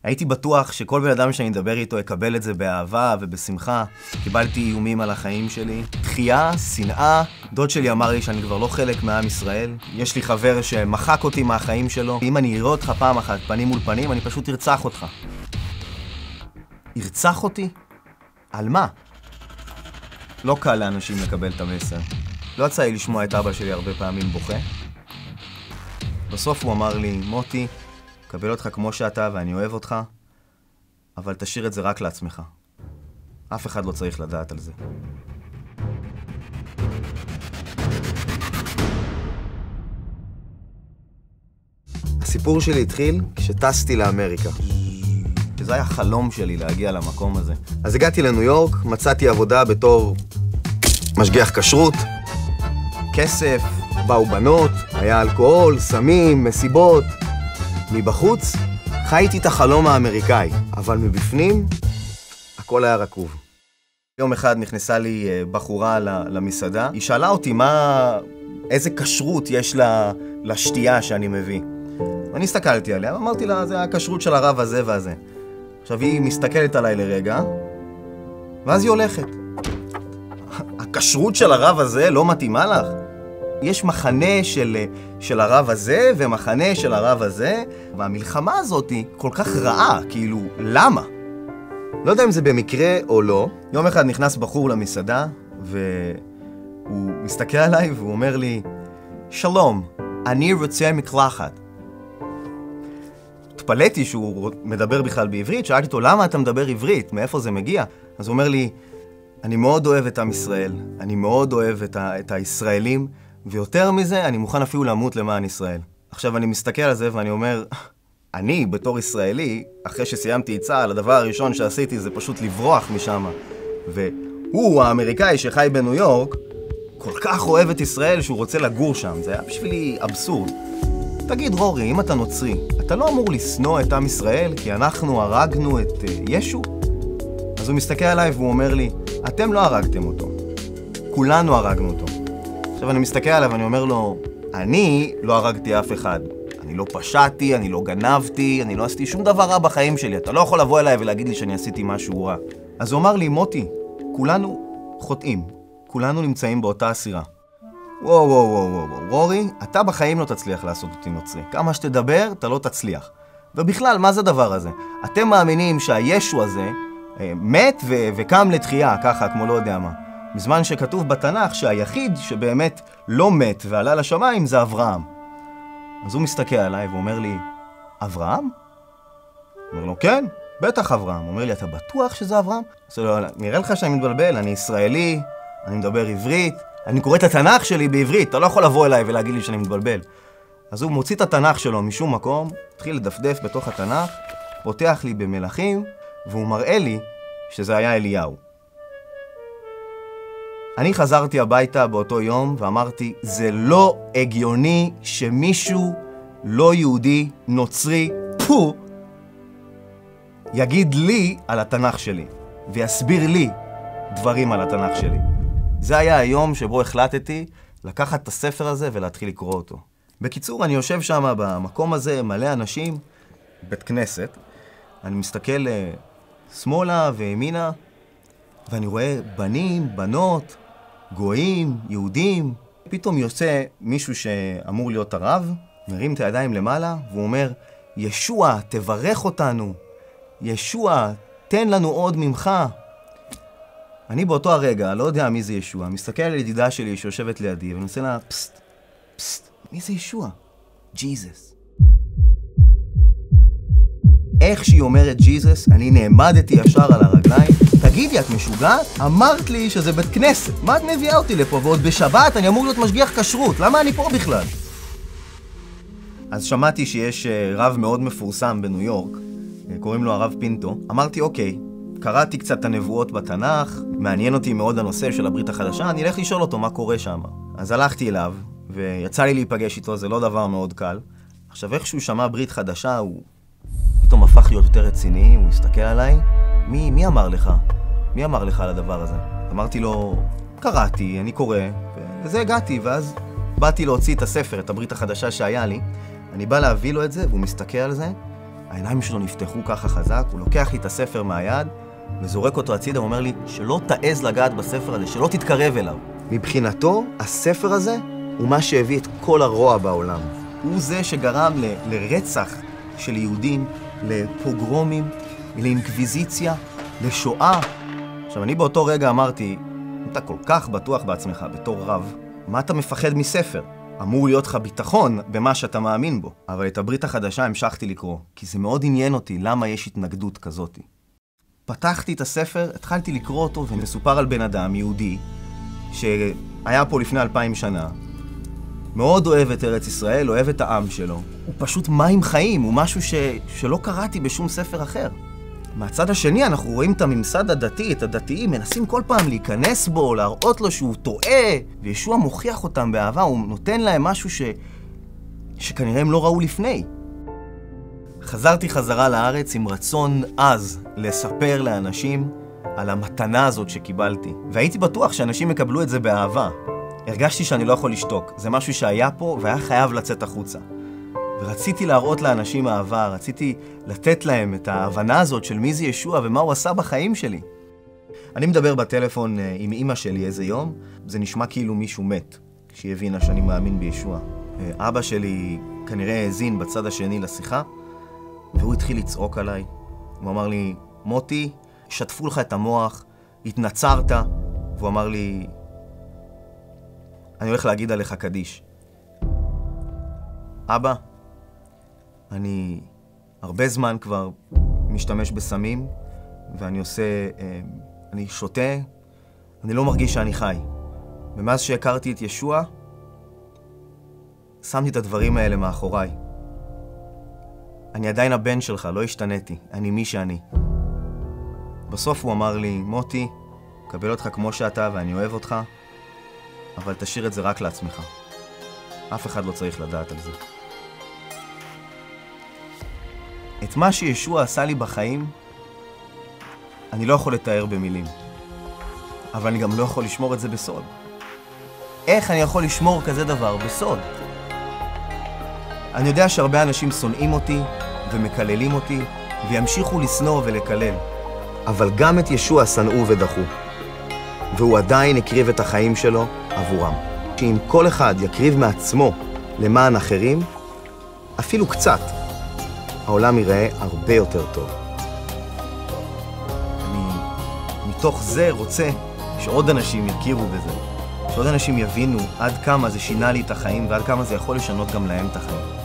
הייתי בטוח שכל בן אדם שאני מדבר איתו יקבל את זה באהבה ובשמחה. קיבלתי איומים על החיים שלי, דחייה, שנאה. דוד שלי אמר לי שאני כבר לא חלק מעם ישראל. יש לי חבר שמחק אותי מהחיים שלו. אם אני אראה אותך פעם אחת פנים מול פנים, אני פשוט ארצח אותך. ירצח אותי? על מה? לא קל לאנשים לקבל את המסר. לא יצא לי לשמוע את אבא שלי הרבה פעמים בוכה. בסוף הוא אמר לי, מוטי, קבל אותך כמו שאתה ואני אוהב אותך, אבל תשאיר את זה רק לעצמך. אף אחד לא צריך לדעת על זה. הסיפור שלי התחיל כשטסתי לאמריקה. שזה היה חלום שלי להגיע למקום הזה. אז הגעתי לניו יורק, מצאתי עבודה בתור משגיח כשרות, כסף, באו בנות, היה אלכוהול, סמים, מסיבות. מבחוץ חייתי את החלום האמריקאי, אבל מבפנים הכל היה רקוב. יום אחד נכנסה לי בחורה למסעדה, היא שאלה אותי איזה כשרות יש לשתייה שאני מביא. אני הסתכלתי עליה, אמרתי לה, זה הכשרות של הרב הזה והזה. עכשיו היא מסתכלת עליי לרגע, ואז היא הולכת. הכשרות של הרב הזה לא מתאימה לך? יש מחנה של הרב הזה ומחנה של הרב הזה, והמלחמה הזאת היא כל כך רעה, כאילו, למה? לא יודע אם זה במקרה או לא. יום אחד נכנס בחור למסעדה, והוא מסתכל עליי והוא אומר לי, שלום, אני רוצה מקלחת. התפלאתי שהוא מדבר בכלל בעברית, שאלתי אותו, למה אתה מדבר עברית? מאיפה זה מגיע? אז הוא אומר לי, אני מאוד אוהב את עם ישראל, אני מאוד אוהב את הישראלים, ויותר מזה, אני מוכן אפילו למות למען ישראל. עכשיו אני מסתכל על זה ואני אומר, אני בתור ישראלי, אחרי שסיימתי את צה"ל, הדבר הראשון שעשיתי זה פשוט לברוח משם. והוא, האמריקאי שחי בניו יורק, כל כך אוהב את ישראל שהוא רוצה לגור שם. זה היה בשבילי אבסורד. תגיד רורי, אם אתה נוצרי, אתה לא אמור לשנוא את עם ישראל כי אנחנו הרגנו את ישו? אז הוא מסתכל עליי והוא אומר לי, אתם לא הרגתם אותו. כולנו הרגנו אותו. עכשיו אני מסתכל עליו ואני אומר לו, אני לא הרגתי אף אחד. אני לא פשעתי, אני לא גנבתי, אני לא עשיתי שום דבר רע בחיים שלי. אתה לא יכול לבוא אליי ולהגיד לי שאני עשיתי משהו רע. אז הוא אמר לי, מוטי, כולנו חוטאים. כולנו נמצאים באותה הסירה. וואו, רורי, אתה בחיים לא תצליח לעשות אותי נוצרי. כמה שתדבר, אתה לא תצליח. ובכלל, מה זה הדבר הזה? אתם מאמינים שהישו הזה מת וקם לתחייה, ככה, כמו לא יודע מה. בזמן שכתוב בתנ"ך שהיחיד שבאמת לא מת ועלה לשמיים זה אברהם. אז הוא מסתכל עליי ואומר לי, אברהם? אומר לו, כן, בטח אברהם. הוא אומר לי, אתה בטוח שזה אברהם? אז לא, נראה לך שאני מתבלבל, אני ישראלי, אני מדבר עברית, אני קורא את התנ"ך שלי בעברית, אתה לא יכול לבוא אליי ולהגיד לי שאני מתבלבל. אז הוא מוציא את התנ"ך שלו משום מקום, התחיל לדפדף בתוך התנ"ך, פותח לי במלכים, והוא מראה לי שזה היה אליהו. אני חזרתי הביתה באותו יום ואמרתי, זה לא הגיוני שמישהו לא יהודי, נוצרי, יגיד לי על התנ"ך שלי, ויסביר לי דברים על התנ"ך שלי. זה היה היום שבו החלטתי לקחת את הספר הזה ולהתחיל לקרוא אותו. בקיצור, אני יושב שם במקום הזה, מלא אנשים, בית כנסת. אני מסתכל שמאלה וימינה, ואני רואה בנים, בנות, גויים, יהודים. פתאום יוצא מישהו שאמור להיות הרב, מרים את הידיים למעלה, והוא אומר, ישוע, תברך אותנו. ישוע, תן לנו עוד ממך. אני באותו הרגע, לא יודע מי זה ישוע, מסתכל על ידידה שלי שיושבת לידי, ואני עושה לה, פסט, מי זה ישוע? ג'יזוס. איך שהיא אומרת ג'יזוס, אני נעמדתי ישר על הרגליים. תגידי, את משוגעת? אמרת לי שזה בית כנסת. מה את מביאה אותי לפה? ועוד בשבת אני אמור להיות משגיח כשרות. למה אני פה בכלל? אז שמעתי שיש רב מאוד מפורסם בניו יורק, קוראים לו הרב פינטו. אמרתי, אוקיי, קראתי קצת את הנבואות בתנ"ך, מעניין אותי מאוד הנושא של הברית החדשה, אני אלך לשאול אותו מה קורה שם. אז הלכתי אליו, ויצא לי להיפגש איתו, זה לא דבר מאוד קל. עכשיו, איך שהוא שמע ברית חדשה, הוא פתאום הפך להיות יותר רציני, הוא הסתכל עליי, מי אמר לך? מי אמר לך על הדבר הזה? אמרתי לו, קראתי, אני קורא, וזה הגעתי, ואז באתי להוציא את הספר, את הברית החדשה שהיה לי. אני בא להביא לו את זה, והוא מסתכל על זה, העיניים שלו נפתחו ככה חזק, הוא לוקח לי את הספר מהיד, וזורק אותו הצידה, הוא אומר לי, שלא תעז לגעת בספר הזה, שלא תתקרב אליו. מבחינתו, הספר הזה הוא מה שהביא את כל הרוע בעולם. הוא זה שגרם לרצח של יהודים, לפוגרומים, לאינקוויזיציה, לשואה. עכשיו, אני באותו רגע אמרתי, אתה כל כך בטוח בעצמך בתור רב, מה אתה מפחד מספר? אמור להיות לך ביטחון במה שאתה מאמין בו. אבל את הברית החדשה המשכתי לקרוא, כי זה מאוד עניין אותי למה יש התנגדות כזאת. פתחתי את הספר, התחלתי לקרוא אותו, ומסופר על בן אדם יהודי, שהיה פה לפני 2000 שנה, מאוד אוהב את ארץ ישראל, אוהב את העם שלו. הוא פשוט מים חיים, הוא משהו שלא קראתי בשום ספר אחר. מהצד השני אנחנו רואים את הממסד הדתי, את הדתיים, מנסים כל פעם להיכנס בו, להראות לו שהוא טועה, וישוע מוכיח אותם באהבה, הוא נותן להם משהו שכנראה הם לא ראו לפני. חזרתי חזרה לארץ עם רצון עז לספר לאנשים על המתנה הזאת שקיבלתי, והייתי בטוח שאנשים יקבלו את זה באהבה. הרגשתי שאני לא יכול לשתוק, זה משהו שהיה פה והיה חייב לצאת החוצה. ורציתי להראות לאנשים אהבה, רציתי לתת להם את ההבנה הזאת של מי זה ישוע ומה הוא עשה בחיים שלי. אני מדבר בטלפון עם אמא שלי איזה יום, זה נשמע כאילו מישהו מת, כשהיא הבינה שאני מאמין בישוע. אבא שלי כנראה האזין בצד השני לשיחה, והוא התחיל לצעוק עליי. הוא אמר לי, מוטי, שטפו לך את המוח, התנצרת, והוא אמר לי, אני הולך להגיד עליך קדיש. אבא, אני הרבה זמן כבר משתמש בסמים, ואני אני שותה, אני לא מרגיש שאני חי. ומאז שהכרתי את ישוע, שמתי את הדברים האלה מאחוריי. אני עדיין הבן שלך, לא השתניתי, אני מי שאני. בסוף הוא אמר לי, מוטי, קבל אותך כמו שאתה ואני אוהב אותך, אבל תשאיר את זה רק לעצמך. אף אחד לא צריך לדעת על זה. את מה שישוע עשה לי בחיים, אני לא יכול לתאר במילים. אבל אני גם לא יכול לשמור את זה בסוד. איך אני יכול לשמור כזה דבר בסוד? אני יודע שהרבה אנשים שונאים אותי ומקללים אותי, וימשיכו לשנוא ולקלל. אבל גם את ישוע שנאו ודחו. והוא עדיין הקריב את החיים שלו עבורם. שאם כל אחד יקריב מעצמו למען אחרים, אפילו קצת, העולם ייראה הרבה יותר טוב. אני מתוך זה רוצה שעוד אנשים יכירו בזה, שעוד אנשים יבינו עד כמה זה שינה לי את החיים ועד כמה זה יכול לשנות גם להם את החיים.